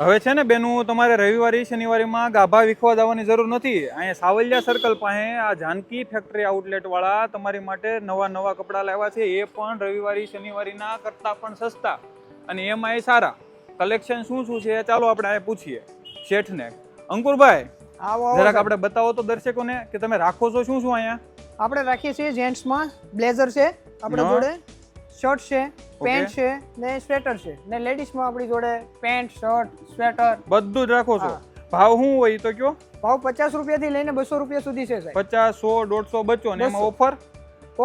હવે છે ને બેનું તમારે રવિવારી શનિવારીમાં ગાભા વીખવા જવાની જરૂર નથી. અહીંયા સાવલિયા સર્કલ પાસે આ જાનકી ફેક્ટરી આઉટલેટ વાળા તમારી માટે નવા કપડાં લાવ્યા છે. એ પણ રવિવારી શનિવારીના કરતા પણ સસ્તા અને એમાં એ સારા. કલેક્શન શું શું છે ચાલો આપણે આ પૂછીએ શેઠને. અંકુરભાઈ, જરાક આપણે બતાવો તો દર્શકોને કે તમે રાખો છો શું શું અહીંયા? આપણે રાખીએ છીએ જેન્ટ્સમાં બ્લેઝર છે આપણે જોડે, શર્ટ છે, પેન્ટ છે ને સ્વેટર છે, ને લેડીઝમાં આપણી જોડે પેન્ટ, શર્ટ, સ્વેટર બધું જ રાખો છો. ભાવ શું હોય તો કયો? ભાવ 50 રૂપિયાથી લઈને 200 રૂપિયા સુધી છે સાહેબ. 50, 100, 150, 200 ને એમાં ઓફર?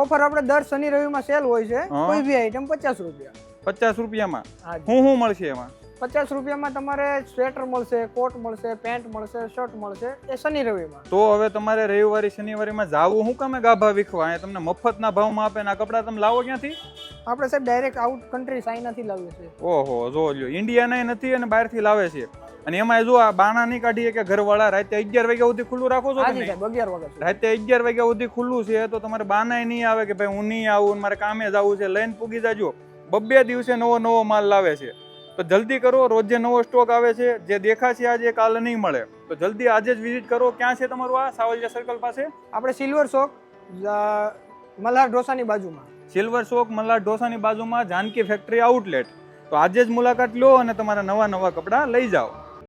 ઓફર આપણે દર શનિ રવિમાં સેલ હોય છે. કોઈ બી આઈટમ 50 રૂપિયા. 50 રૂપિયામાં શું મળશે એમાં? 50 રૂપિયામાં તમારે સ્વેટર મળશે, કોટ મળશે, પેન્ટ મળશે, શર્ટ મળશે, એ શનિ રવિમાં. તો હવે તમારે રવિવારી શનિવારીમાં જાવું શું કામે ગાભા વીખવા? અહીંયા તમને મફતના ભાવમાં આપે ને આ કપડા તમે લાવો ક્યાંથી? આપણે સાહેબ ડાયરેક્ટ આઉટ કન્ટ્રી ચાઇનાથી લાવીએ છીએ. ઓહો, જો લ્યો, ઇન્ડિયાના નથી અને બહારથી લાવે છે. અને એમાં જો આ બાના નહીં કાઢીએ કે ઘરવાળા રાતે 11 વાગ્યા સુધી ખુલ્લું રાખો છો? હાજી સાહેબ, 11 વાગ્યા. રાતે 11 વાગ્યા સુધી ખુલ્લું છે તો તમારે બાનાય નહીં આવે કે ભાઈ હું નહીં આવું, મારે કામે જવું છે. લઈને પૂગી જાજો. 2 દિવસે નવો માલ લાવે છે. તો જલ્દી કરો, રોજે નવો સ્ટોક આવે છે. જે દેખાશે આજે કાલે નહીં મળે, તો જલ્દી આજે જ વિઝિટ કરો. ક્યાં છે તમારું આ સાવલિયા સર્કલ પાસે? આપણે સિલ્વર ચોક મલ્હાર ઢોસાની બાજુમાં. સિલ્વર ચોક મલ્હાર ઢોસાની બાજુમાં જાનકી ફેક્ટરી આઉટલેટ. તો આજે જ મુલાકાત લો અને તમારા નવા કપડાં લઈ જાઓ.